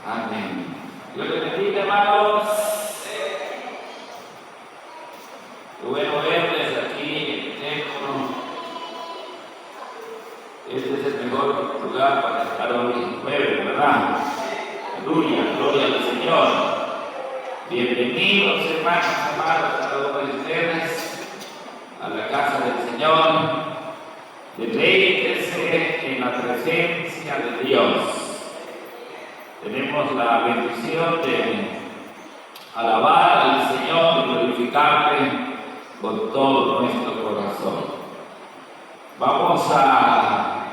Amén. Dios les bendiga, hermanos. Qué bueno verles aquí en el templo. Este es el mejor lugar para estar hoy jueves, ¿verdad? Aleluya, gloria al Señor. Bienvenidos, hermanos amados, a todos ustedes a la casa del Señor. Deleítese en la presencia de Dios. Tenemos la bendición de alabar al Señor y glorificarle con todo nuestro corazón. Vamos a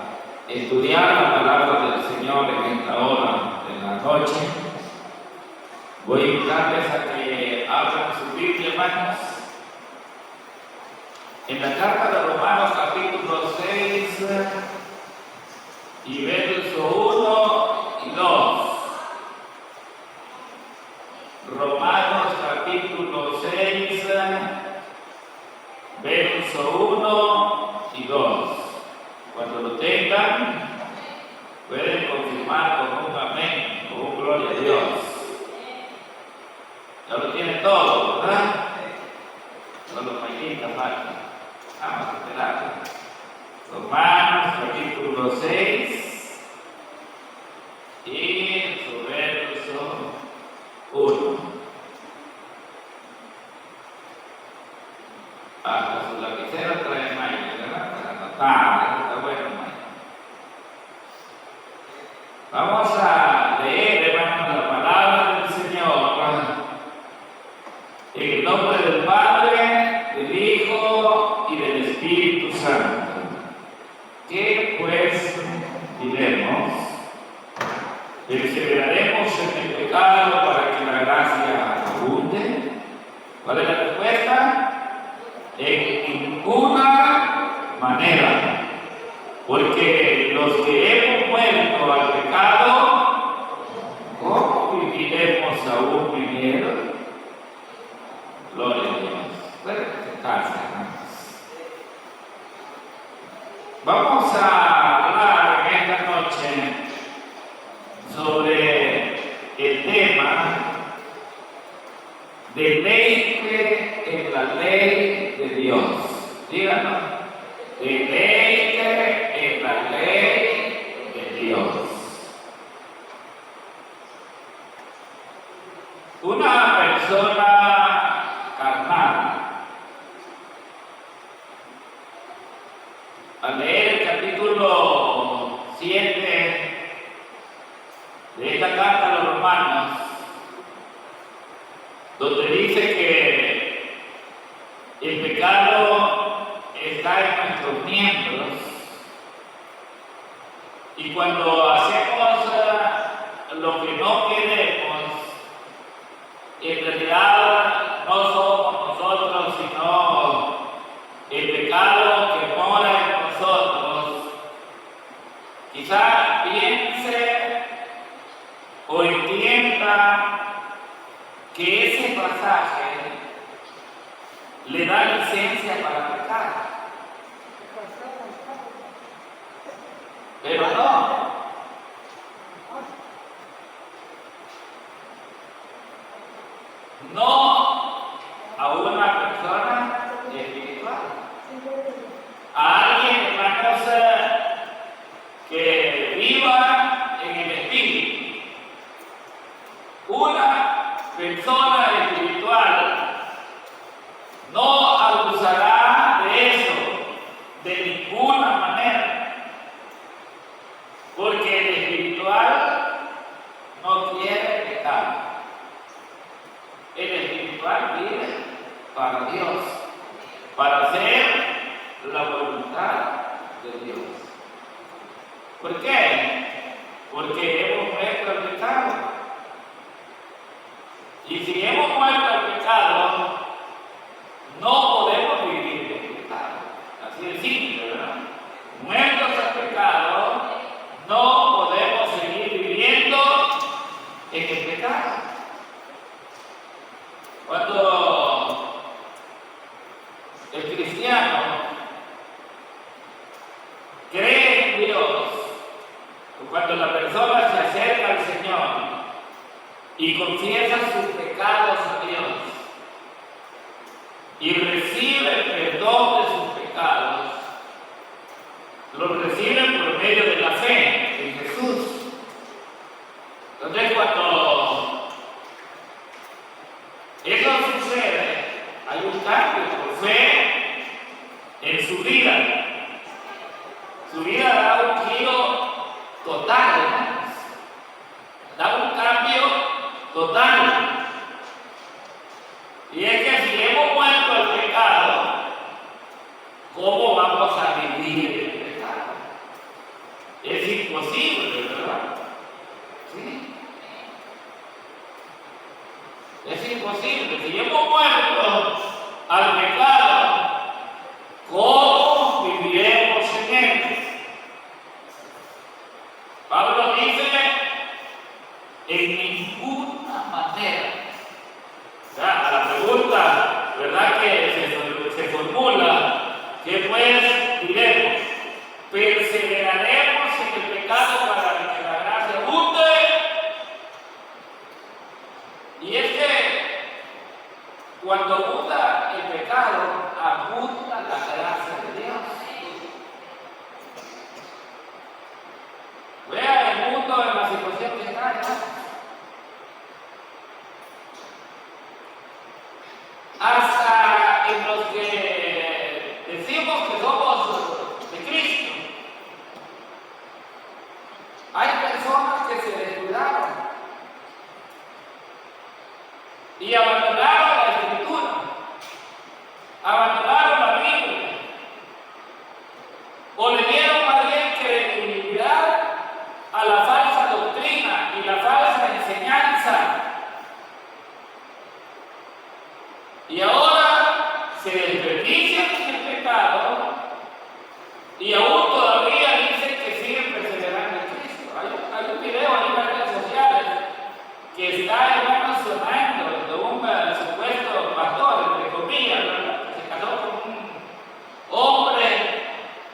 estudiar la palabra del Señor en esta hora de la noche. Voy a invitarles a que abran su Biblia, hermanos, en la carta de Romanos capítulo 6 y verso 1 y 2. Romanos capítulo 6, verso 1 y 2. Cuando lo tengan, pueden confirmar con un amén, con un gloria a Dios. Ya lo tienen todo, ¿verdad? Solo Mayita falta. Vamos a esperar. Romanos capítulo 6 y su verso 1. Su lapicero trae Maya, ¿verdad? Para anotar, está bueno, Maya. Vamos a leer, hermanos, la palabra del Señor en el nombre del Padre, del Hijo y del Espíritu Santo. ¿Qué pues diremos? ¿Perseveraremos en el pecado para que la gracia abunde? ¿Cuál es la respuesta? En ninguna manera. Porque los que hemos muerto al pecado, ¿cómo viviremos aún viviendo? Gloria a Dios. Pueden sentarse, hermanos. Vamos a hablar en esta noche sobre el tema deleite en la ley de Dios. Díganos, deleite en la ley de Dios. Una persona carnal, al leer el capítulo 7 de esta carta a los Romanos, donde dice que el pecado está en nuestros miembros y cuando hacemos lo que no queremos, en realidad no somos nosotros, sino el pecado que mora en nosotros. Quizá piense o entienda que ese pasaje le da licencia para pecar. Pero no. No a una persona espiritual. A alguien, hermanos, que viva en el espíritu. Una persona espiritual no abusará de eso de ninguna manera, porque el espiritual no quiere pecar. El espiritual vive para Dios, para hacer la voluntad de Dios. ¿Por qué? Porque hemos muerto al pecado. Y si hemos muerto al pecado, no podemos vivir en pecado. Así de simple, ¿verdad? Muertos al pecado, no podemos seguir viviendo en el pecado. Cuando el cristiano cree en Dios, cuando la persona se acerca al Señor, y confiesa sus pecados a Dios y recibe el perdón de sus pecados, los recibe por medio de la fe en Jesús. Entonces, cuando eso sucede, hay un cambio por fe en su vida. Su vida da un giro total, hermanos. Da un cambio total. Y es que si hemos muerto al pecado, ¿cómo vamos a vivir el pecado? Es imposible, ¿verdad? ¿Sí? Es imposible. Si hemos muerto al pecado, ¿cómo viviremos en él? Pablo dice, en ninguna manera. O sea, a la pregunta, ¿verdad?, que se formula, ¿qué pues diremos? ¿Perseveraremos en el pecado para que la gracia abunde? Y es que cuando abunda el pecado, abunda la gracia de Dios. Vea el mundo en la situación que está, ¿no? Hasta en los que decimos que somos de Cristo, hay personas que se descuidaron y abandonaron la Escritura, abandonaron la Biblia, o le dieron más bien credibilidad a la falsa doctrina y la falsa enseñanza. Y ahora se desperdician en el pecado y aún todavía dicen que siguen perseverando en Cristo. Hay un video en las redes sociales que está, hermano, sonando de un supuesto pastor, entre comillas, ¿verdad?, que se casó con un hombre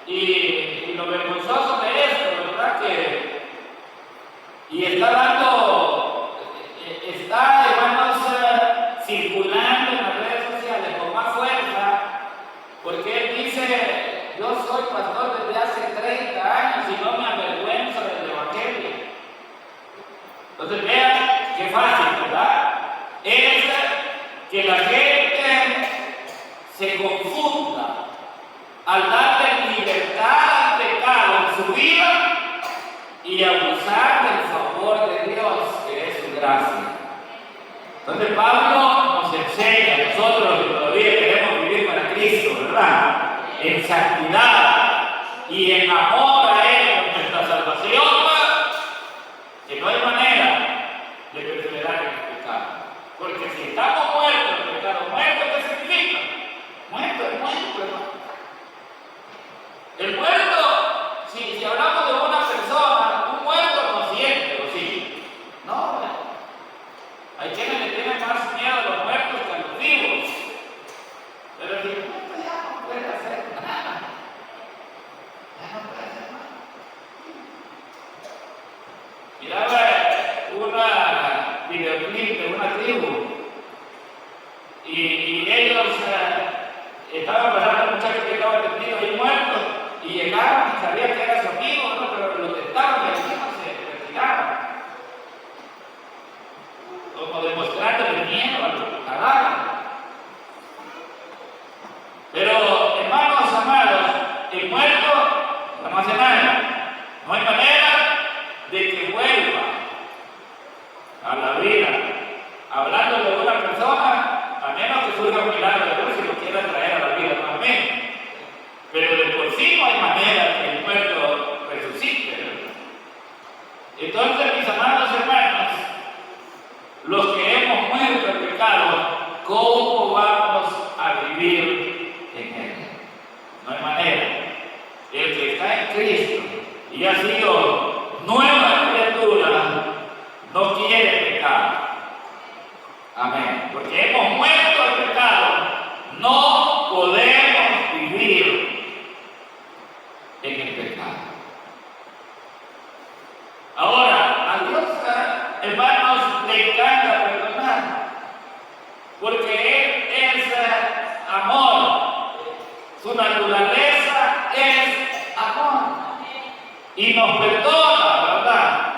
y lo vergonzoso de esto, ¿verdad?, y está hermanos, circulando en las redes sociales con más fuerza, porque él dice, yo soy pastor desde hace 30 años y no me avergüenzo del Evangelio. Entonces vean qué fácil, ¿verdad? Es que la gente se confunda al darle libertad al pecado en su vida y abusar del favor de Dios, que es su gracia. Entonces Pablo nos enseña a nosotros que todavía queremos vivir para Cristo, ¿verdad?, en santidad y en amor a Él, en nuestra salvación, que no hay manera de perseverar en el pecado. Porque si estamos muertos en el pecado, ¿muerto qué significa? Muerto es muerto, hermano. El muerto, si hablamos de una persona, un muerto no siente, ¿o sí? No, ¿verdad? Hay quienes le tienen más miedo a los muertos que a los vivos. Pero si el muerto ya no puede hacer nada, ya no puede hacer nada. Miraba una videoclip de una tribu y ellos estaban pasando a un muchacho que estaba detenido y muerto, y llegaron y sabían que era su amigo, ¿no?, pero lo tentaron y el mismo se retiraron, como demostrándole miedo a los cadáveres. Pero, hermanos amados, el muerto no hace nada. No hay manera de que vuelva a la vida. Hablando de una persona, a menos que surja un milagro de Dios y lo quiera traer a la vida nuevamente. Pero de por sí no hay manera que el muerto resucite. Entonces, mis amados hermanos, los que hemos muerto en pecado, ¿cómo vamos a vivir en él? No hay manera. El que está en Cristo y ha sido nueva criatura, no quiere pecar. Amén. Porque hemos muerto al pecado, no podemos vivir en el pecado. Ahora, a Dios, hermanos, le encanta porque Él es amor. Su naturaleza es amor. Y nos perdona, ¿verdad?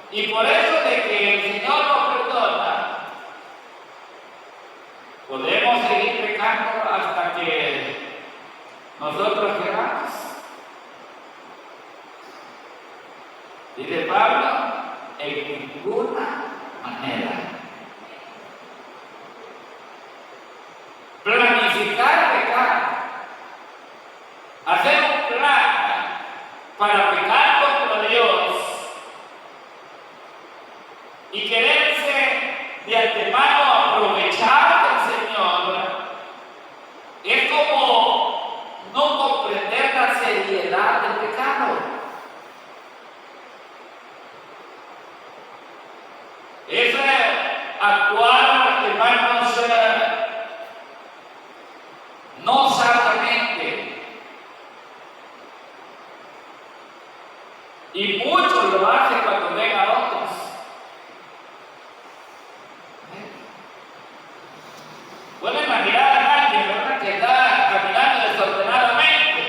Y por eso de que el Señor nos perdona, podemos seguir pecando hasta que nosotros queramos. Dice Pablo, en ninguna manera. Planificar pecar, hacer un plan para pecar contra Dios y quererse de antemano aprovechar del Señor, es como no comprender la seriedad del pecado. Es actuar, hermanos, no sabiamente. Y muchos lo hacen cuando ven a otros. Pueden imaginar a alguien, ¿verdad?, que está caminando desordenadamente.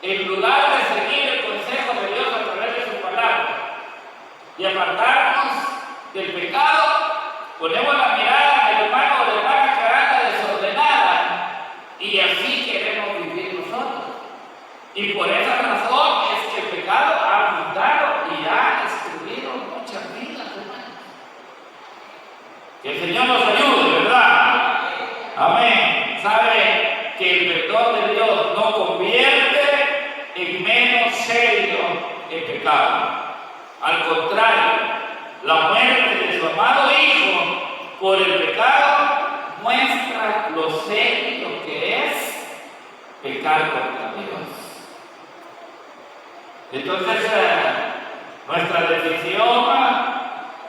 En lugar de seguir el consejo de Dios a través de su palabra y apartarnos del pecado, ponemos la mirada del hermano o de la hermana que anda desordenada y así queremos vivir nosotros. Y por esa razón es que el pecado ha afectado y ha destruido muchas vidas, hermanos. Que el Señor nos ayude, ¿verdad? Amén. Sabe que el perdón de Dios no convierte en menos serio el pecado. Al contrario, la muerte de su amado Hijo por el pecado muestra lo serio que es pecar contra Dios. Entonces, nuestra decisión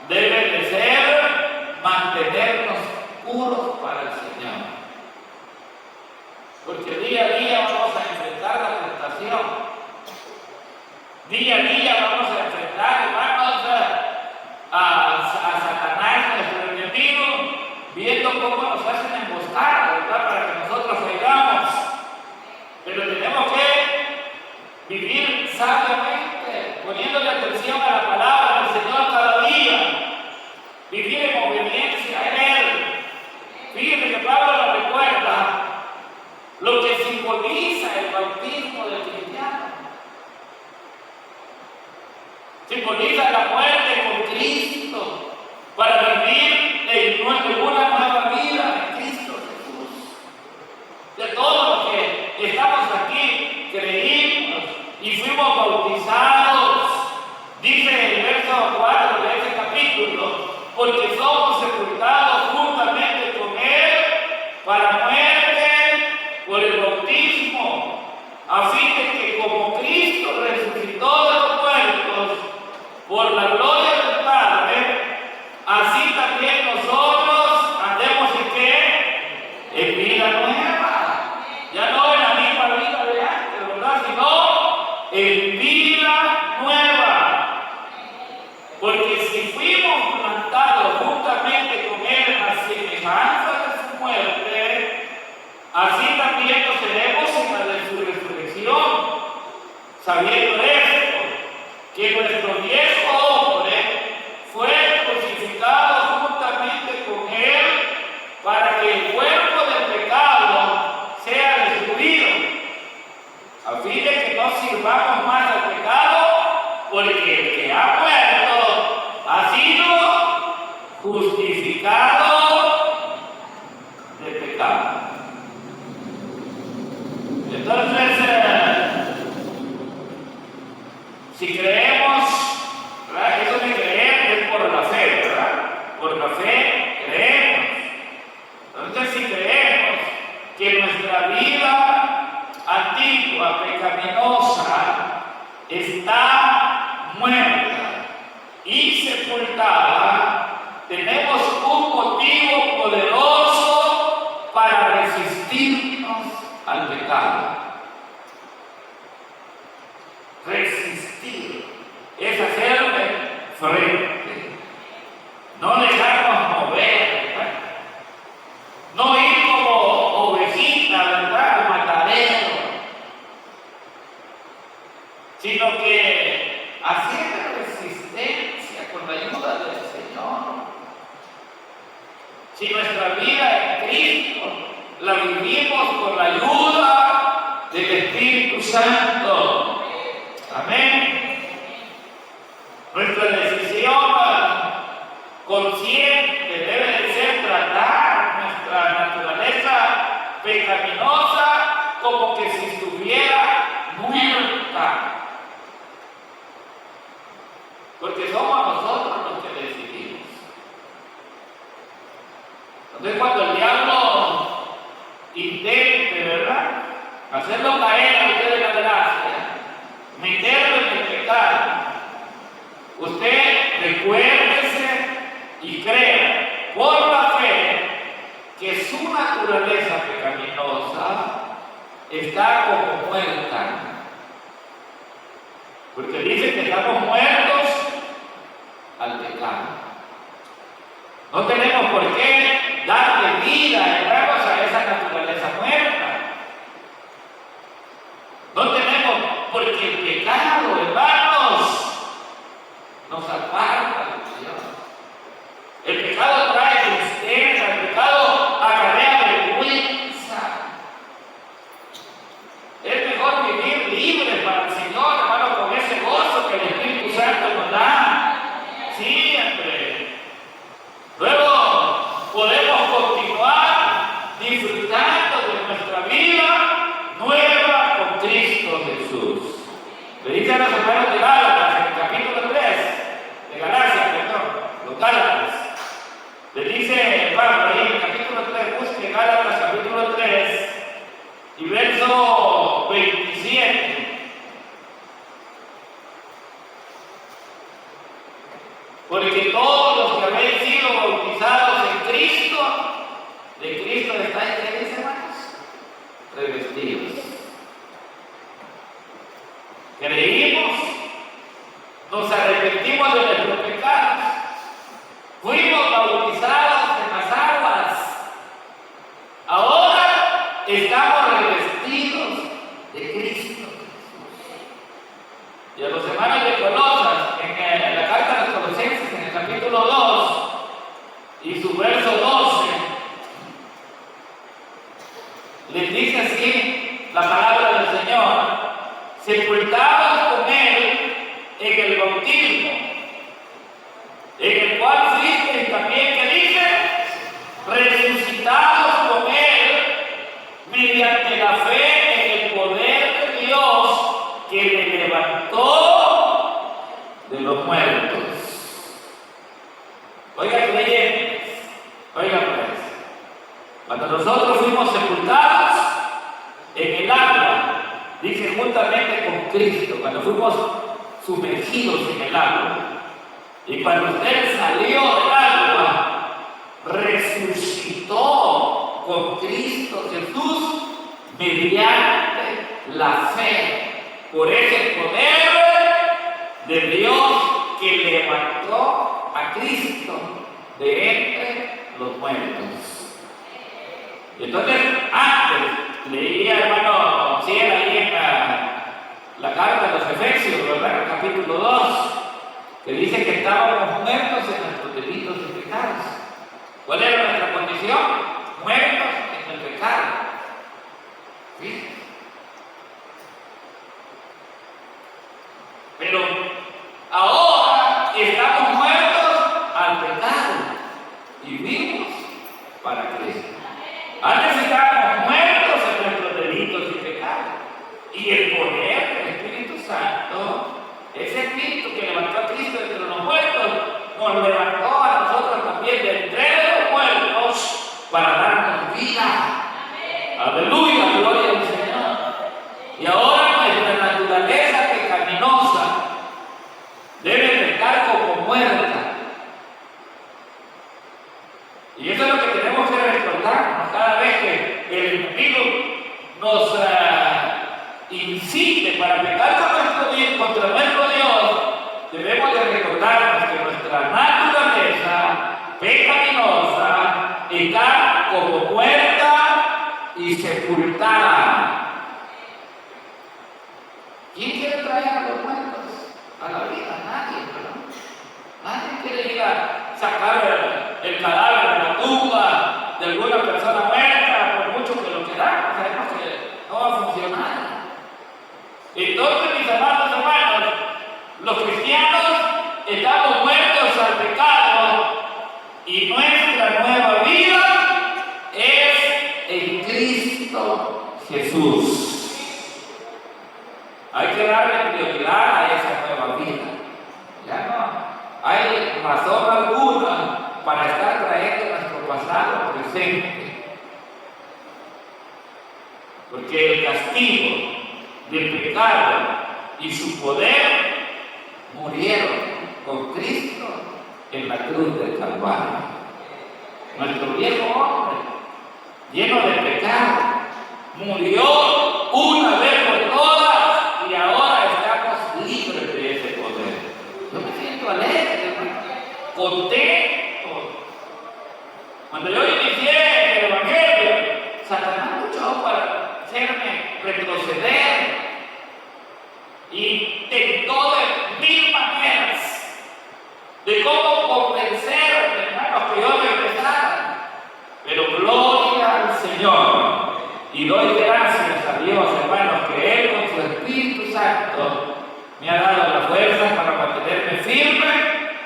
debe de ser mantenernos puros para el Señor. Porque día a día vamos a enfrentar la tentación. Día a día vamos a enfrentar, hermanos, a Satanás, nuestro enemigo, viendo cómo nos hacen emboscar, ¿verdad?, para que nosotros caigamos. Pero tenemos que vivir sabiamente, poniéndole atención a la palabra del Señor cada día, vivir en obediencia a Él. Fíjense que Pablo nos recuerda lo que simboliza el bautismo del cristiano. Simboliza la muerte con Cristo para vivir en una nueva vida en Cristo Jesús. De todos los que estamos aquí, creímos y fuimos bautizados, dice el verso 4 de este capítulo, porque somos sepultados juntamente con Él para muerte por el bautismo, a fin de que como Cristo resucitó de los muertos por la gloria del Padre, así también nosotros andemos en ¿qué? En vida nueva. Ya no en la misma vida de antes, ¿verdad?, sino en vida nueva. Porque si fuimos plantados juntamente con Él en la semejanza de su muerte, así también nos seremos en la de su resurrección, sabiendo esto, que nuestro viejo hombre fue crucificado juntamente con Él para que el cuerpo del pecado sea destruido, a fin de que no sirvamos más al pecado, porque el que ha muerto ha sido justificado del pecado. Entonces, si creemos, ¿verdad?, eso de creer es por la fe, ¿verdad? Por la fe creemos. Entonces, si creemos que nuestra vida antigua, pecaminosa, está muerta y sepultada, tenemos un motivo poderoso para resistirnos al pecado. Resistir es hacerle frente, no dejarnos mover, ¿verdad? No ir como ovejita, ¿verdad?, al matadero, sino que haciendo resistencia con la ayuda del Señor. Si nuestra vida en Cristo la vivimos con la ayuda del Espíritu Santo. Amén. Nuestra decisión consciente debe de ser tratar nuestra naturaleza pecaminosa como que si estuviera muerta. Porque somos nosotros los que decidimos. Entonces, cuando el diablo intente, ¿verdad?, hacerlo caer a usted en la gracia, meterlo en el pecado, usted recuérdese y crea por la fe que su naturaleza pecaminosa está como muerta. Porque dice que estamos muertos al pecado. No tenemos por qué darle vida, hermanos, a esa naturaleza muerta. No tenemos, porque el pecado, hermanos, nos aparta del Señor. El pecado trae tristeza, el pecado acarrea vergüenza. Es mejor vivir libre para el Señor, hermano, con ese gozo que el Espíritu Santo nos da. Siempre. Luego podemos continuar disfrutando de nuestra vida nueva con Cristo Jesús. Le dice a los hermanos de Gálatas, en el capítulo 3, de Galacia, perdón, los Gálatas. Le dice Pablo ahí en el capítulo 3, busque Gálatas capítulo 3 y verso 27. Porque todos los que habéis sido bautizados en Cristo, de Cristo estáis, ¿qué dice, hermanos? Revestidos. Creímos, nos arrepentimos de nuestros pecados, fuimos bautizados en las aguas, ahora estamos revestidos de Cristo. Y a los hermanos de Colosas, en la carta a los Colosenses, en el capítulo 2 y su verso 12, les dice así la palabra del Señor: sepultados con Él en el bautismo, en el cual fuisteis también, que dice, resucitados con Él mediante la fe en el poder de Dios que le levantó de los muertos. Oiga, creyentes, oiga pues, cuando nosotros fuimos sepultados en el agua, dice juntamente con Cristo, cuando fuimos sumergidos en el agua, y cuando usted salió del agua, resucitó con Cristo Jesús mediante la fe, por ese poder de Dios que levantó a Cristo de entre los muertos. Entonces, antes leía, hermano, si era ahí en la carta de los Efesios, ¿verdad?, el capítulo 2, que dice que estábamos muertos en nuestros delitos y pecados. ¿Cuál era nuestra condición? Muertos en el pecado. ¿Sí? Pero ahora estamos muertos al pecado y vivos para Cristo. Antes estábamos muertos en nuestros delitos y pecados. Y el poder del Espíritu Santo, ese Espíritu que levantó a Cristo entre los muertos, nos levantó a nosotros también de entre los muertos para darnos vida. que recordarnos que nuestra naturaleza pecaminosa está como muerta y sepultada. ¿Quién quiere traer a los muertos a la vida? Nadie, ¿verdad? Nadie quiere ir a sacar el cadáver de la tumba de alguna persona muerta, por mucho que lo queramos, sabemos que no va a funcionar. Entonces, mis amados hermanos, los cristianos estamos muertos al pecado y nuestra nueva vida es en Cristo Jesús. Hay que darle prioridad a esa nueva vida. Ya no hay razón alguna para estar trayendo nuestro pasado presente. Porque el castigo del pecado y su poder murieron con Cristo en la cruz del Calvario. Nuestro viejo hombre, lleno de pecado, murió una vez por todas y ahora estamos libres de ese poder. Yo me siento alegre, contento. Cuando yo inicié el Evangelio, Satanás luchó para hacerme retroceder y tentó de mil maneras de cómo convencer, hermanos, que yo regresara. Pero gloria al Señor. Y doy gracias a Dios, hermanos, que Él con su Espíritu Santo me ha dado la fuerza para mantenerme firme,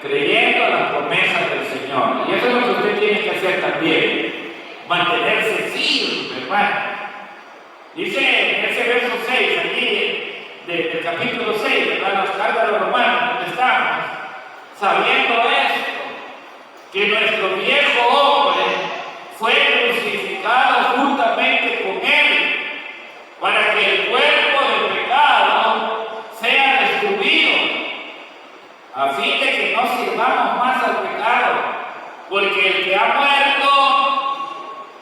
creyendo en las promesas del Señor. Y eso es lo que usted tiene que hacer también, mantenerse firme, hermano. Dice en ese verso 6, allí del capítulo 6, ¿verdad? Las cartas de los Romanos, donde estamos, sabiendo esto, que nuestro viejo hombre fue crucificado juntamente con Él, para que el cuerpo del pecado sea destruido, a fin de que no sirvamos más al pecado, porque el que ha muerto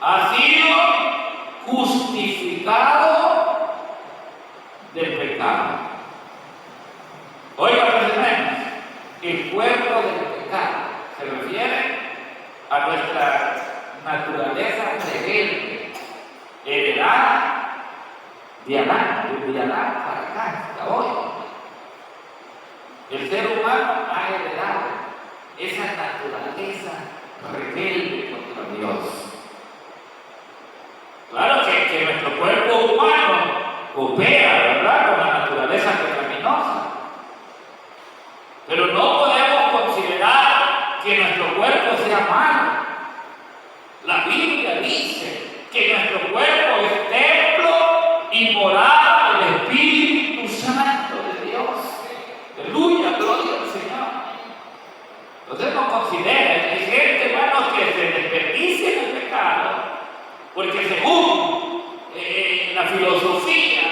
ha sido justificado del pecado. Oiga, pues hermanos, el cuerpo del pecado se refiere a nuestra naturaleza rebelde, heredada de Adán para acá, hasta hoy. El ser humano ha heredado esa naturaleza rebelde contra Dios. Claro que nuestro cuerpo humano opera, ¿verdad?, con la naturaleza pecaminosa. Pero no podemos considerar que nuestro cuerpo sea malo. La Biblia dice que nuestro cuerpo es templo y morada del Espíritu Santo de Dios. Aleluya, gloria al Señor. Entonces no consideren, hay gente, hermanos, que se desperdicia en el pecado, porque según la filosofía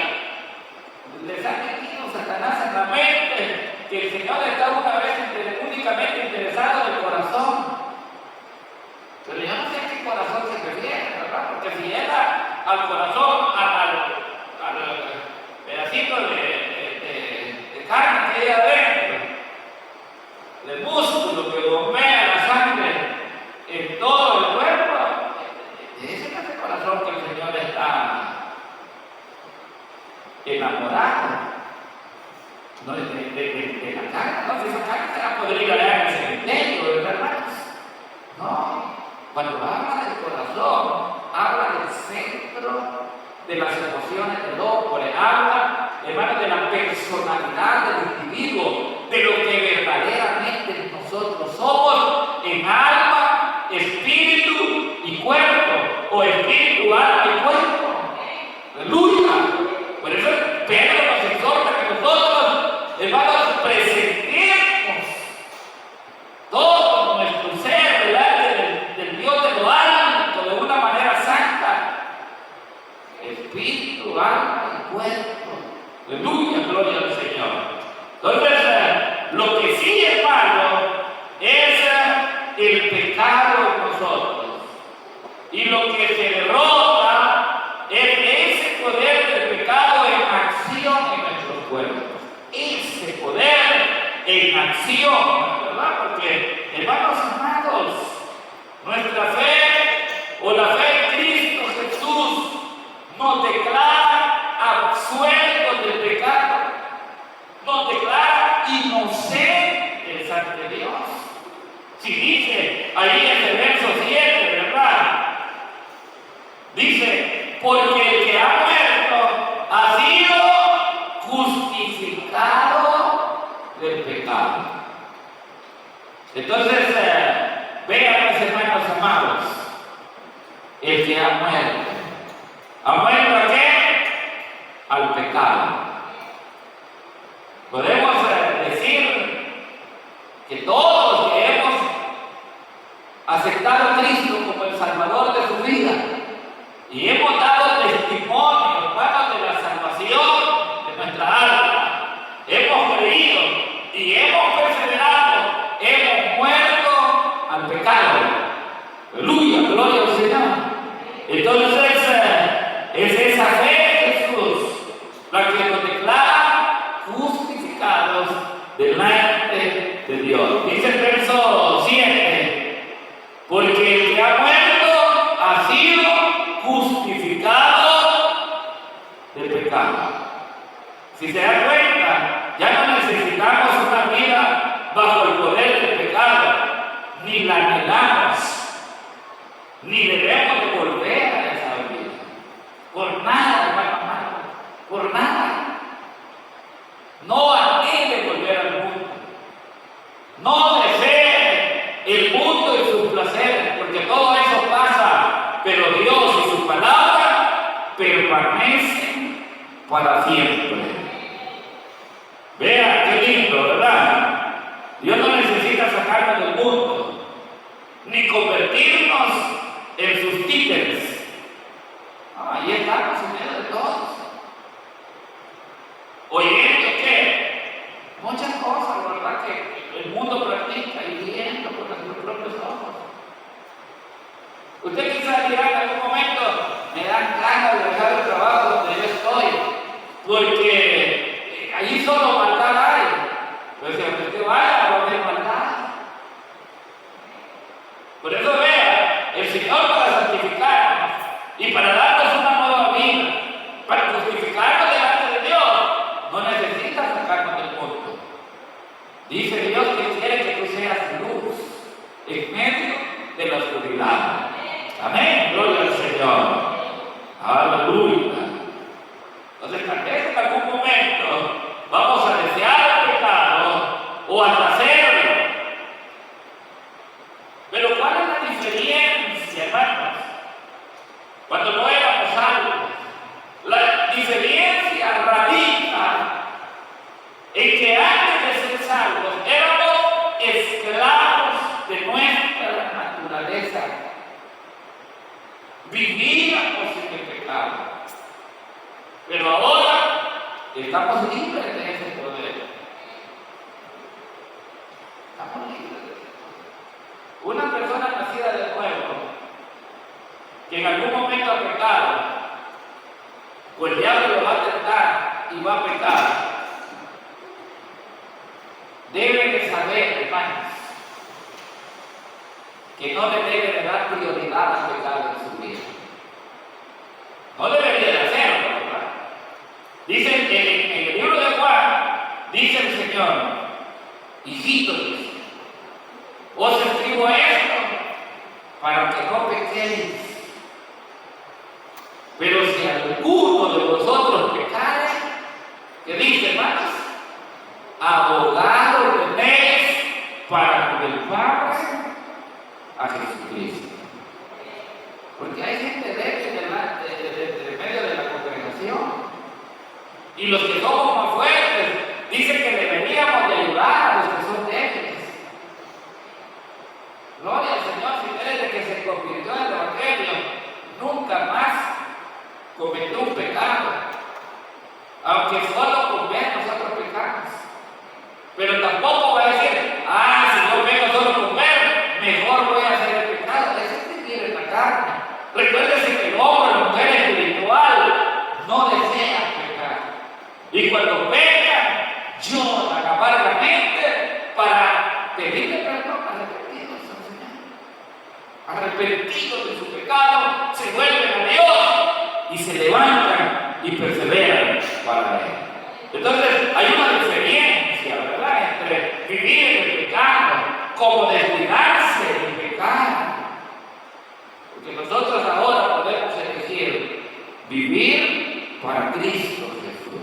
les ha metido Satanás en la mente que el Señor está una vez únicamente interesado en el corazón. Pero yo no sé a qué corazón se refiere, ¿verdad? Porque si era al corazón, al pedacito de carne que hay adentro, del músculo que bombea la sangre en todo el cuerpo, ese es el corazón que el Señor está enamorado. No, de la carne, no, si esa carne se la podría ir allá en el cementerio, ¿verdad, hermanos? No, cuando habla del corazón, habla del centro de las emociones del hombre, habla, hermanos, de la personalidad del individuo, de lo que verdaderamente nosotros somos en alma, espíritu y cuerpo, o espíritu, alma y cuerpo. ¡Aleluya! Por eso Pedro nos exhorta que nosotros, hermanos, presentemos todo nuestro ser delante del Dios de lo alto de una manera santa, espíritu, alma y cuerpo. Aleluya, gloria al Señor. Entonces, acción, ¿verdad? Porque, hermanos amados, nuestra fe o la fe en Cristo Jesús nos declara absueltos del pecado, nos declara inocentes ante Dios. Si dice ahí en el verso 7, ¿verdad? Dice, porque el que ha muerto ha sido justificado del pecado. Entonces, vean, mis hermanos amados, el que ha muerto. ¿Ha muerto a qué? Al pecado. Podemos decir que todos los que hemos aceptado a Cristo como el Salvador de su vida y hemos dado testimonio, hermanos, de la salvación de nuestra alma, hemos creído y hemos perseverado, hemos muerto al pecado. Aleluya, gloria al Señor. Entonces, es esa fe en Jesús la que nos declara justificados delante de Dios. Dice el verso 7, porque el que ha muerto ha sido justificado del pecado. Si se dan cuenta, ya no necesitamos una vida bajo el poder del pecado, ni la anhelamos, ni debemos de volver a esa vida. Por nada, hermano amado, por nada. No anhele volver al mundo. No desee el mundo y sus placeres, porque todo eso pasa, pero Dios y su palabra permanecen para siempre. Vea qué lindo, ¿verdad? Dios no necesita sacarnos del mundo, ni convertirnos en sus títeres. Ahí estamos en medio de todos. Oyendo que muchas cosas, ¿verdad?, que el mundo practica y viendo con nuestros propios ojos. Usted quizás dirá en algún momento, me dan ganas de dejar el trabajo donde yo estoy, porque allí solo maldad hay. Pero si usted vaya, va a haber maldad. Por eso vea, el Señor para santificarnos y para darnos una nueva vida, para justificarnos delante de Dios, no necesita sacarnos del mundo. Dice Dios que quiere que tú seas luz en medio de la oscuridad. Amén, gloria al Señor. Aleluya. Entonces, tal vez en algún momento vamos a desear el pecado o hasta hacerlo. Pero ¿cuál es la diferencia, hermanos? Cuando no éramos salvos, la diferencia radica en que antes de ser salvos éramos esclavos de nuestra naturaleza. Vivíamos en el pecado. Pero ahora estamos libres de ese poder. Estamos libres. Una persona nacida de nuevo, que en algún momento ha pecado, pues el diablo lo va a tentar y va a pecar, debe de saber, hermanos, que no le debe de dar prioridad al pecado en su vida. No debería de hacerlo, ¿verdad? Dice en el libro de Juan, dice el Señor, hijitos, os escribo esto para que no pequéis. Pero si alguno de vosotros pecare, ¿qué dice, hermanos? Abogado tenéis para con el Padre a Jesucristo. Porque hay gente débil de medio de la congregación. Y los que somos más fuertes dicen que deberíamos de ayudar a los que son débiles. Gloria al Señor, si desde que se convirtió en el Evangelio, nunca más cometió un pecado. Aunque solo con ver nosotros pecamos. Pero tampoco va a decir, si yo pego solo con ver, mejor voy a hacer el pecado. Ese es vivir en la carne. Recuérdese que el hombre, la mujer espiritual, no desea pecar. Y cuando arrepentidos de su pecado, se vuelven a Dios y se levantan y perseveran para Él. Entonces, hay una diferencia, ¿verdad?, entre vivir en el pecado como descuidarse del pecado. Porque nosotros ahora podemos elegir vivir para Cristo Jesús.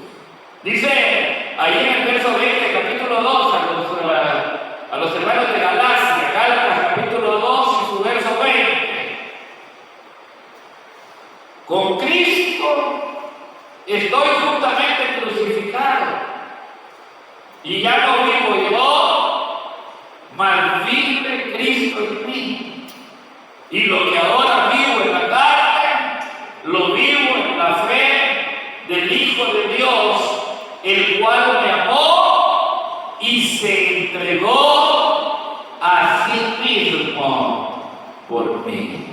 Dice ahí en el verso 20, capítulo 2, a los hermanos de Galacia, Gálatas capítulo 2 y su verso 20. Con Cristo estoy juntamente crucificado, y ya no vivo yo, mas vive Cristo en mí. Y lo que ahora vivo en la carne, lo vivo en la fe del Hijo de Dios, el cual me amó y se entregó a sí mismo por mí.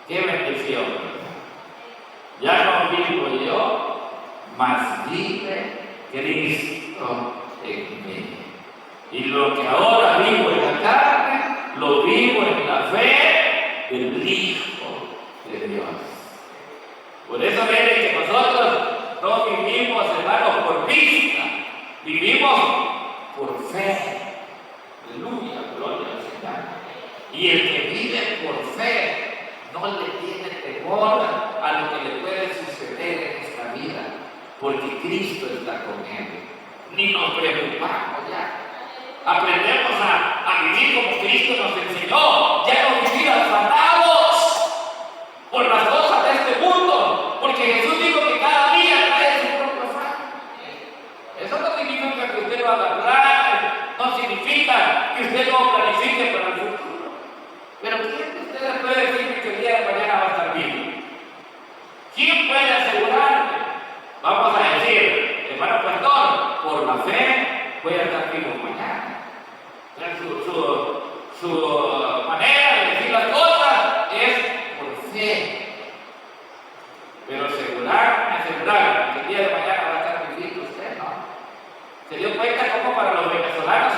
¡Qué bendición! Ya no vivo yo, mas vive Cristo en mí. Y lo que ahora vivo en la carne, lo vivo en la fe del Hijo de Dios. Por eso ven que nosotros no vivimos, hermanos, por vista, vivimos por fe. Aleluya, gloria al Señor. Y el que vive por fe no le tiene temor a lo que le puede suceder en esta vida, porque Cristo está con él. Ni nos preocupamos ya. Aprendemos a vivir como Cristo nos enseñó, ya no vivir afanados por las cosas de este mundo, porque Jesús dijo que cada día trae su propio afán. Eso no significa que usted no haga planes, no significa que usted no planifique para el futuro. Pero ¿quién de ustedes puede decirme que el día de mañana va a estar vivo? ¿Quién puede asegurarme? Vamos a decir, hermano pastor, por la fe voy a estar vivo mañana. Su manera de decir las cosas es por fe. Pero asegurar que el día de mañana va a estar viviendo usted, ¿no? ¿Se dio cuenta cómo para los venezolanos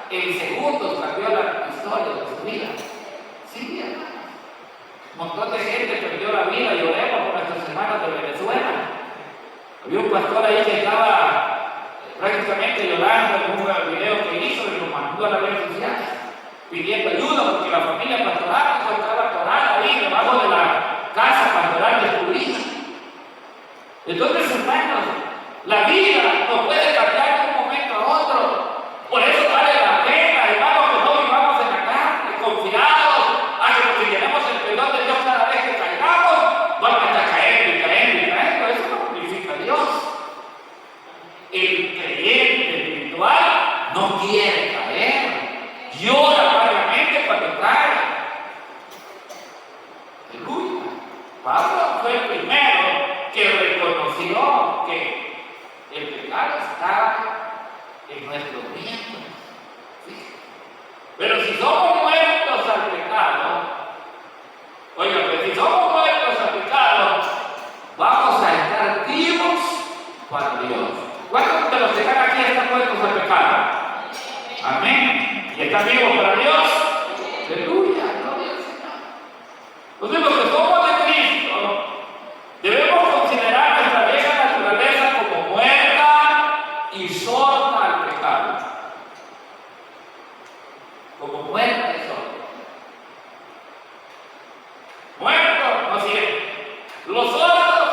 en segundos cambió la historia de su vida? Sí, hermanos. Un montón de gente perdió la vida y oremos por nuestros hermanos de Venezuela. Había un pastor ahí que estaba prácticamente llorando en un video que hizo y lo mandó a las redes sociales pidiendo ayuda porque la familia pastoral estaba atorada ahí debajo de la casa pastoral destruida. Entonces, hermanos, la vida no puede cambiar de un momento a otro. Por eso vale la pena, hermanos, que no vivamos en la carne, confiados a que nos llenemos el perdón de Dios cada vez que caigamos. Vamos a estar cayendo y cayendo y cayendo. Eso no glorifica a Dios. El creyente espiritual no quiere caer, llora amargamente cuando cae. Aleluya. Pablo fue el primero que reconoció que el pecado estaba en nuestros miembros. ¿Sí? Pero si somos muertos al pecado, oiga, pues si somos muertos al pecado, vamos a estar vivos para Dios. ¿Cuántos de los que están aquí están muertos al pecado? Amén. ¿Y están vivos para Dios? Aleluya, gloria al Señor. Entonces, los que somos de Cristo, debemos considerar nuestra vieja naturaleza como muerta y sorda al pecado. Como muerta y sorda. Muertos no sienten. Los sordos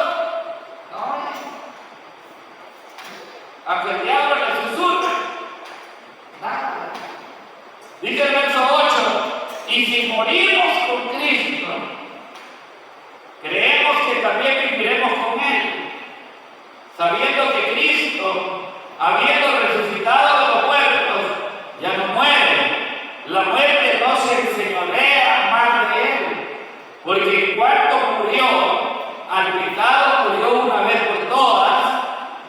no oyen. Aunque el diablo les susurre, nada. Dice el verso 8, y si morimos con Cristo, creemos que también viviremos con Él, sabiendo que Cristo, habiendo resucitado de los muertos, ya no muere. La muerte no se enseñorea más de Él, porque en cuanto murió, al pecado murió una vez por todas,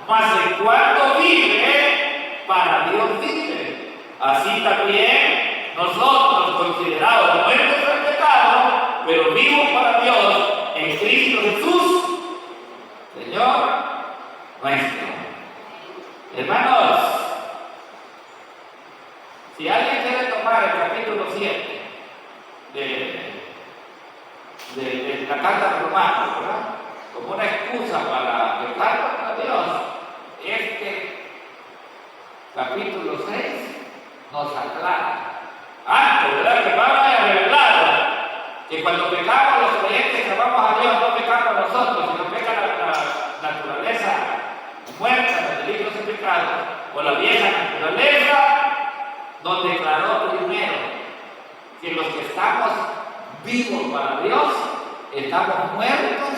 mas en cuanto vive, para Dios vive. Así también nosotros, considerados muertos al pecado, pero vivos para Dios, en Cristo Jesús, Señor nuestro. Hermanos, si alguien quiere tomar el capítulo 7 de como una excusa para pecar contra Dios, este capítulo 6 nos aclara. Antes, ¿verdad? Que Pablo haya revelado que cuando pecamos los creyentes que amamos a Dios, no pecamos nosotros, sino peca la naturaleza muerta, los delitos y pecados, o la vieja naturaleza, nos declaró primero que los que estamos vivos para Dios, estamos muertos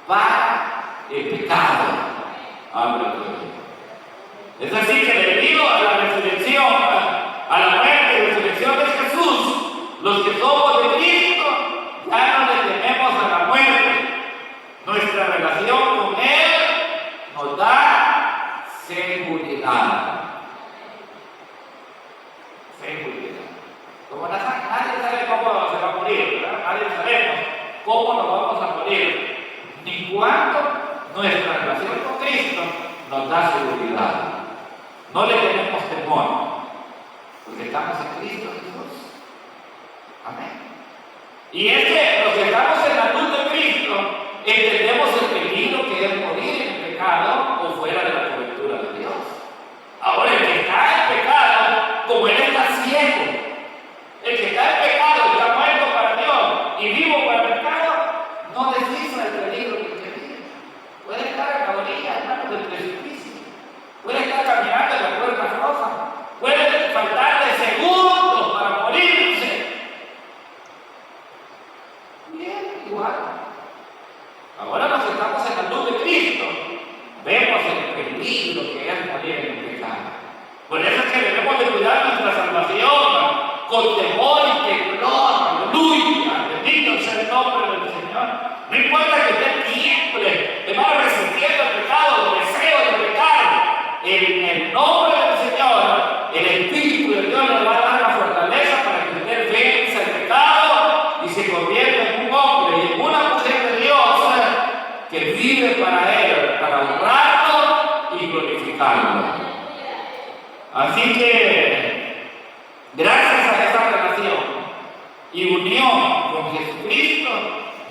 para el pecado. Es así que debido a la resurrección, a la muerte y resurrección de Jesús, los que somos de Cristo ya no le tememos a la muerte. Nuestra relación con Él nos da seguridad. Como nadie sabe cómo se va a morir, ¿verdad? Nadie sabemos cómo nos vamos a morir, ni cuándo. Nuestra relación con Cristo nos da seguridad. No le tenemos temor, porque estamos en Cristo Jesús. Amén. Y es que los que estamos en la luz de Cristo entendemos el peligro que es morir en el pecado o fuera de la cobertura de Dios. Ahora, el que está en pecado, como él está ciego, el que está en pecado, está muerto para Dios y vivo para el pecado, no descifra el peligro que tiene. Puede estar en la orilla, hermano, del precipicio. Puede estar caminando en la puerta roja. Puede faltarle segundos para morirse. Bien, igual. Ahora nos estamos en la luz de Cristo. Vemos el peligro que es morir en el pecado. Por eso es que debemos de cuidar nuestra salvación con temor y temblor. Aleluya. Bendito sea el nombre del Señor. No importa que usted tiemble, hermano, resistiendo el pecado, el deseo de pecar. En el nombre del Señor, el Espíritu de Dios le va a dar la fortaleza para que usted venza el pecado y se convierta en un hombre y en una mujer de Dios que vive para Él, para honrarlo y glorificarlo. Así que, gracias a esa relación y unión con Jesucristo,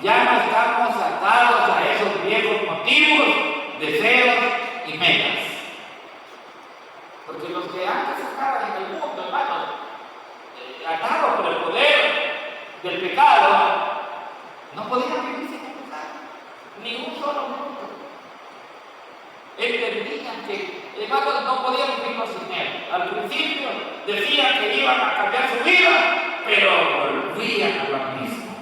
ya no estamos atados a esos viejos motivos, deseos y metas. Porque los que antes estaban en el mundo, hermanos, atados por el poder del pecado, no podían vivir sin pecado, ni un solo minuto. Entendían que, hermanos, no podían vivir sin Él. Al principio decían que iban a cambiar su vida, pero volvían a lo mismo.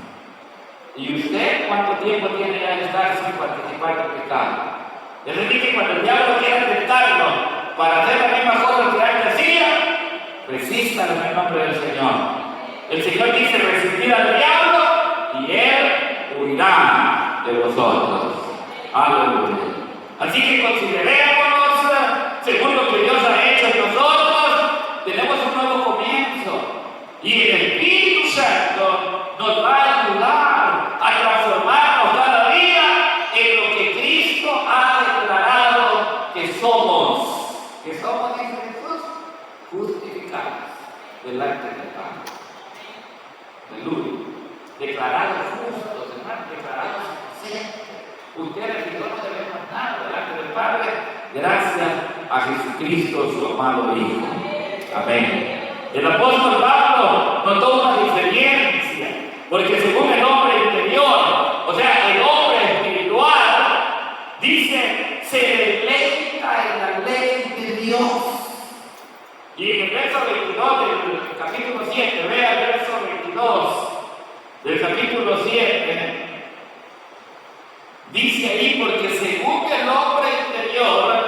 ¿Y usted cuánto tiempo tiene ya de estar sin participar del pecado? Es decir, que cuando el diablo quiera tentarlo para hacer las mismas cosas que antes hacía, resistan en el nombre del Señor. El Señor dice resistir al diablo y Él huirá de vosotros. Aleluya. Así que considerémonos, según lo que Dios ha hecho en nosotros, tenemos un nuevo comienzo. Y el Espíritu Santo nos va a ayudar a transformarnos cada día en lo que Cristo ha declarado que somos. Que somos, dice Jesús, justificados delante del Padre. Aleluya. Declarados justos, hermanos, declarados inocentes. Ustedes y yo no debemos nada delante del Padre, gracias a Jesucristo, su amado Hijo. Amén. El apóstol Pablo notó una diferencia, porque según el hombre interior, o sea, el hombre espiritual, dice, se deleita en la ley de Dios. Y en el verso 22 del capítulo 7, vea el verso 22 del capítulo 7, dice ahí, porque según el hombre interior,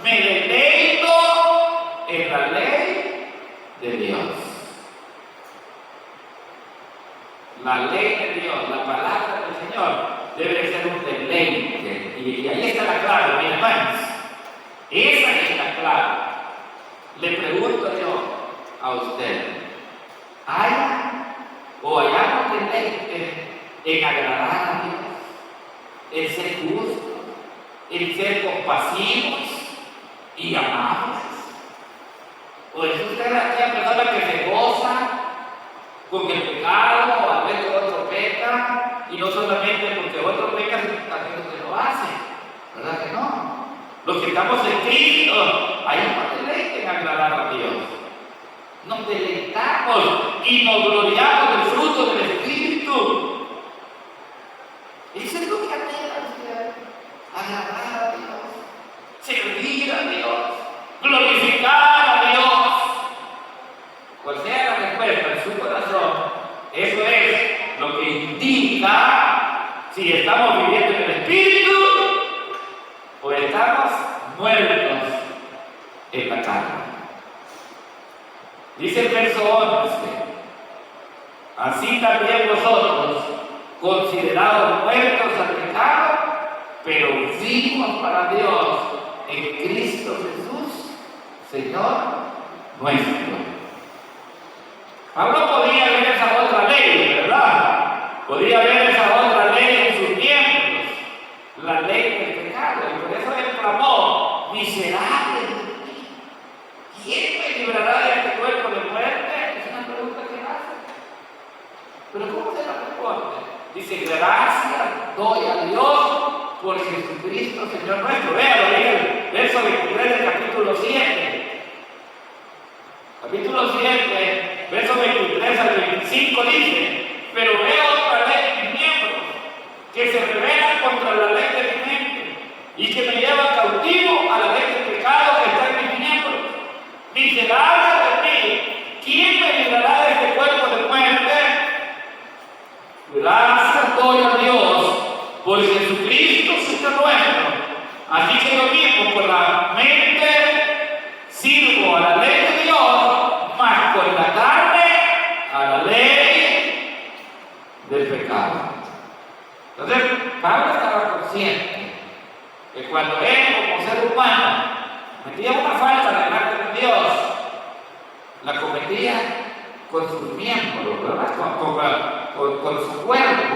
me deleito en la ley de Dios. La ley de Dios, la palabra del Señor, debe ser un deleite. Y ahí está la clave, mis hermanos. Esa es la clave. Le pregunto yo a usted, ¿hay o hayamos deleite en agradar a Dios? En ser justos, en ser compasivos y amables. ¿O es usted aquella persona que se goza con el pecado o al ver que otro peca, y no solamente porque otro peca, sino también que lo estamos en Cristo, hay un deleite en agradar a Dios. Nos deleitamos y nos gloriamos del fruto del Espíritu. Eso es lo que anhela, agradar a Dios, servir a Dios, glorificar a Dios. Cual sea la respuesta en su corazón, eso es lo que indica si estamos viviendo en el Espíritu o estamos muertos en la carne. Dice el verso 11: así también vosotros, considerados muertos al pecado, pero vivos para Dios en Cristo Jesús, Señor nuestro. Pablo podía ver esa otra ley, ¿verdad? Podía ver esa otra ley en sus miembros, la ley del pecado, y por eso él clamó: miserable de mí, ¿quién me librará de este cuerpo de muerte? Es una pregunta que hace. Pero ¿cómo se la responde? Dice: gracias doy a Dios por Jesucristo, Señor nuestro. Véalo, el verso 23 del capítulo 7. Capítulo 7, verso 23 al 25 dice: pero veo otra ley en mis miembros, que se revela contra la ley de mi mente, y que me lleva cautivo a la ley del pecado que está en mis miembros. Miserable de mí, ¿quién me librará de este cuerpo de muerte? Gracias doy a Dios por Jesucristo, Señor nuestro. Así que yo mismo por la mente sirvo a la ley de Dios, más por la carne a la ley del pecado. Entonces, Pablo estaba consciente que cuando él, como ser humano, cometía una falta delante de Dios, la cometía con sus miembros, ¿verdad? Con su cuerpo,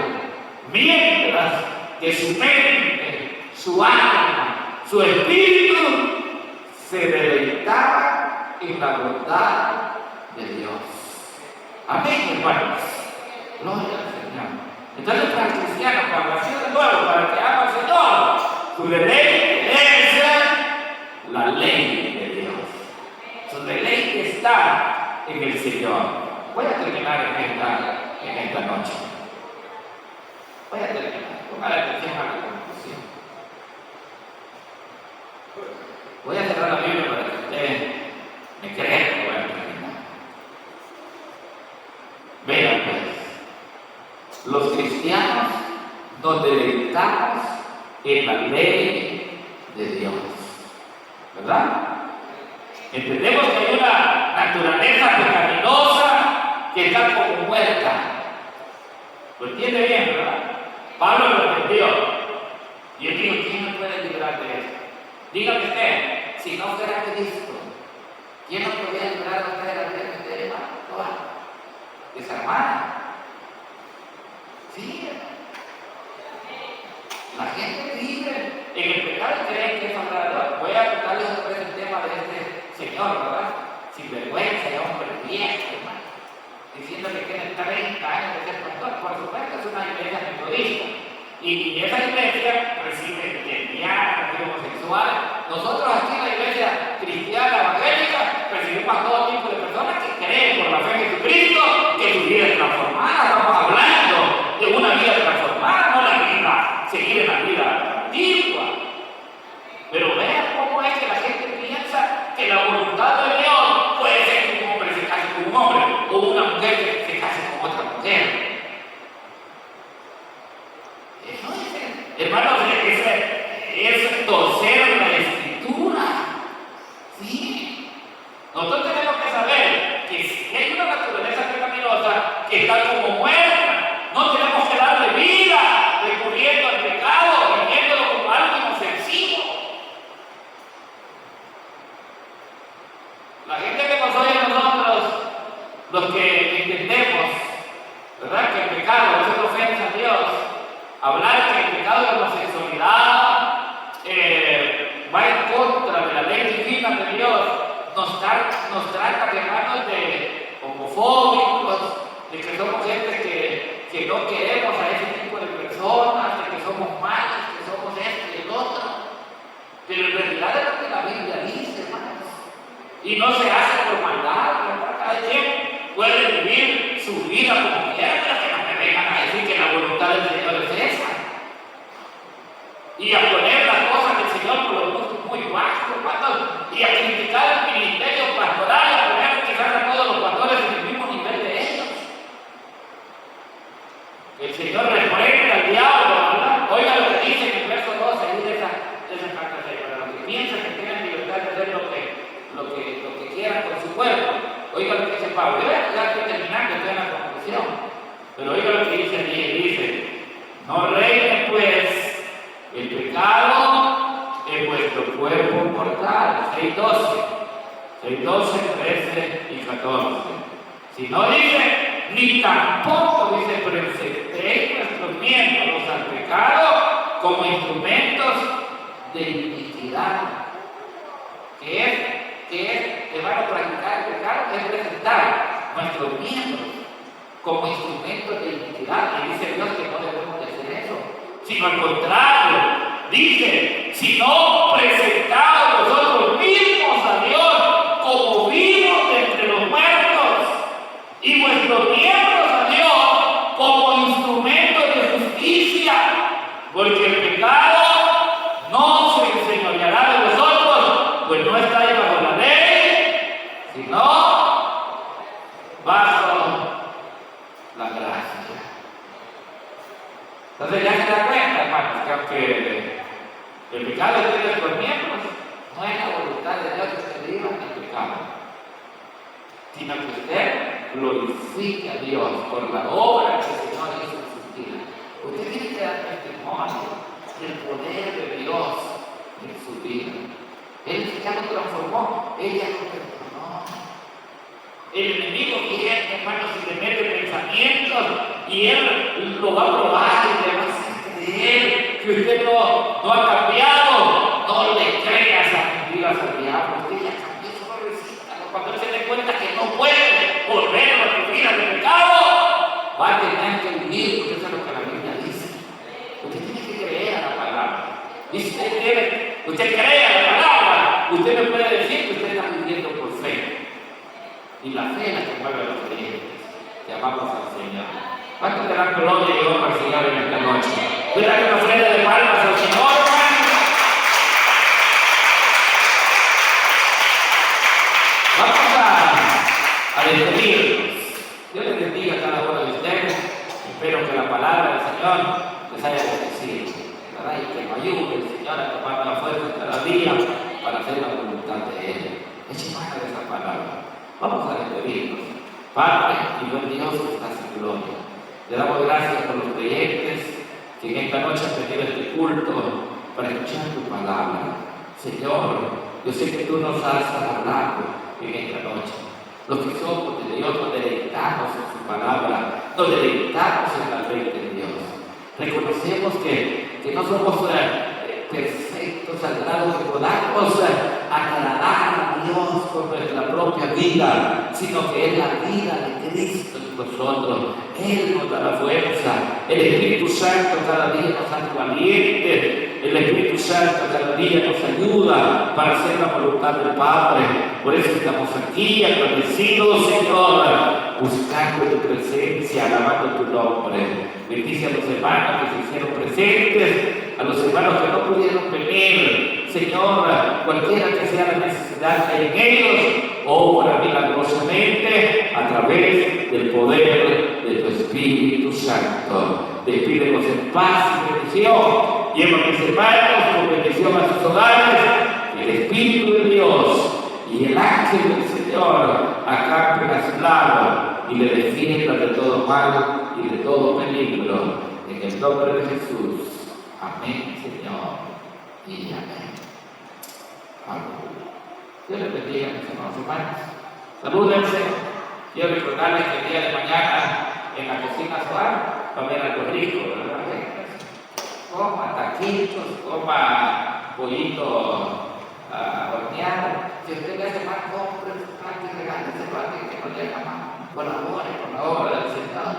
mientras que su mente, su alma, su espíritu se deleitaba en la bondad de Dios. Amén, hermanos. Gloria al Señor. Entonces, para el cristiano, para nacer de nuevo, para que ama al Señor, su deleite es la ley de Dios. Su deleite está en el Señor. Voy a terminar en esta noche. Voy a terminar. Ponga la atención a la conclusión. Voy a cerrar la Biblia para que usted me crea que voy a terminar. Vean pues, los cristianos nos deleitamos en la ley de Dios, ¿verdad? Entendemos que hay una naturaleza pecaminosa que está como muerta. ¿Lo entiende bien, verdad? Pablo lo entendió. Y él dijo: ¿quién me puede librar de esto? Dígame usted, si no fuera Cristo, ¿quién nos podría librar de usted de la vida que usted toda desarmada? Sí. La gente vive en el pecado y cree que es agradable. Voy a contarles otra vez el tema de este señor, ¿verdad? Sin vergüenza, de hombre viejo, hermano, diciendo que tiene 30 años de ser pastor. Por supuesto, es una iglesia metodista. Y esa iglesia recibe lesbianas, recibe homosexuales. Nosotros aquí en la iglesia cristiana evangélica recibimos a todo tipo de personas que creen por la fe en Jesucristo que su vida es transformada. Estamos hablando de una vida transformada, no la vida, seguir en la vida antigua. Pero vean cómo es que la gente piensa que la voluntad de Dios puede ser que un hombre se case con un hombre o una mujer que se case con otra mujer. Eso es, hermanos, es torcer la escritura. Sí. Nosotros tenemos que saber que si hay una naturaleza pecaminosa que está como muerta, no tenemos que darle vida recurriendo al pecado, viéndolo como algo inofensivo. La gente que nos oye a nosotros, los que entendemos, ¿verdad?, que el pecado es una ofensa a Dios, hablar que el pecado de la homosexualidad va en contra de la ley divina de Dios, nos trata de hermanos de homofóbicos, de que somos gente que no queremos a ese tipo de personas, de que somos malos, que somos esto y el otro. Pero en realidad es lo que la Biblia dice, hermanos. Y no se hace por maldad, ¿verdad? Cada quien puede vivir su vida como quiera, pero que no me vengan a decir que la voluntad del Señor es esa. Y a poner las cosas del Señor por los gustos muy bajos, hermanos, y a criticar el ministerio pastoral, y a poner quizás a todos los pastores en el mismo nivel de ellos. El Señor reprende al diablo, ¿verdad? Oiga lo que dice en el verso 12 ahí de esa carta de para los que piensan que tienen libertad de hacer lo que quieran con su cuerpo. Oiga lo que dice Pablo. Yo ya estoy terminando, estoy en la conclusión. Pero oiga lo que dice allí, dice, no reine pues el pecado en vuestro cuerpo mortal. 6:12, 13 y 14. Si no dice, ni tampoco dice, presentéis nuestros miembros al pecado como instrumentos de iniquidad. ¿Qué es hermano, practicar el pecado? Es presentar nuestros miembros como instrumentos de iniquidad. Y dice Dios que no debemos de hacer eso, sino al contrario, dice, si no presentamos nosotros mismos a Dios como vivos de entre los muertos y vuestros miembros a Dios como instrumentos de justicia, porque el pecado no se enseñoreará de vosotros, pues no estáis bajo la ley, sino bajo la gracia. Entonces ya se da cuenta, hermanos, que aunque el pecado es de nuestros miembros, no es la voluntad de Dios que se viva en el pecado, sino que usted glorifique a Dios por la obra que el Señor hizo en sus vidas. Usted tiene que dar testimonio del poder de Dios en su vida. Él ya lo transformó, ella lo transformó. El enemigo viene, hermanos, y le mete pensamientos y él lo va a probar y le va a hacer creer que usted no ha cambiado. No le crea esas mentiras al diablo. Usted ya cambió, solo resístalo. Cuando él se dé cuenta que no puede volver a la vida del pecado, va a tener que vivir, porque eso es lo que la Biblia dice. Usted tiene que creer a la palabra. Y si usted cree a la palabra, usted me puede decir que usted está viviendo por fe. Y la fe es la que mueve a los creyentes. Llamamos al Señor. ¿Cuántos le dan gloria y honra al Señor en esta noche? ¿Verdad que una ofrenda de palmas al Señor, hermano? Vamos a despedirnos. Dios les bendiga a cada uno de ustedes. Espero que la palabra del Señor les haya bendecido, ¿verdad? Y que nos ayude el Señor a tomar la fuerza cada día para hacer la voluntad de Él. Eche mano de esa palabra. Vamos a despedirnos. Padre y buen Dios que estás en gloria, te damos gracias por los creyentes que en esta noche han tenido este culto para escuchar tu palabra. Señor, yo sé que tú nos has hablado en esta noche. Los que somos de Dios nos deleitamos en su palabra, nos deleitamos en la ley de Dios. Reconocemos que no somos perfectos al grado que podamos agradar a Dios con nuestra propia vida, sino que es la vida de Cristo en nosotros. Él nos da la fuerza. El Espíritu Santo cada día nos hace valientes. El Espíritu Santo cada día nos ayuda para hacer la voluntad del Padre. Por eso estamos aquí agradecidos, Señor, buscando tu presencia, alabando tu nombre. Bendice a los hermanos que se hicieron presentes, a los hermanos que no pudieron venir. Señor, cualquiera que sea la necesidad que hay en ellos, obra milagrosamente a través del poder de tu Espíritu Santo. Despídenos en paz y bendición. Lleva a mis hermanos con bendición a sus hogares. El Espíritu de Dios y el ángel del Señor acampen a su lado y le defiendan de todo mal y de todo peligro. En el nombre de Jesús. Amén, Señor. Y amén. Aleluya. Dios les bendiga, mis hermanos y hermanas. Salúdense. Quiero recordarles que el día de mañana en la cocina suave va a haber algo rico, ¿verdad? Coma taquitos, coma pollito horneado. Si usted le hace más, compre su pan y regálese para que no le haga más. Colabore con la obra del Señor.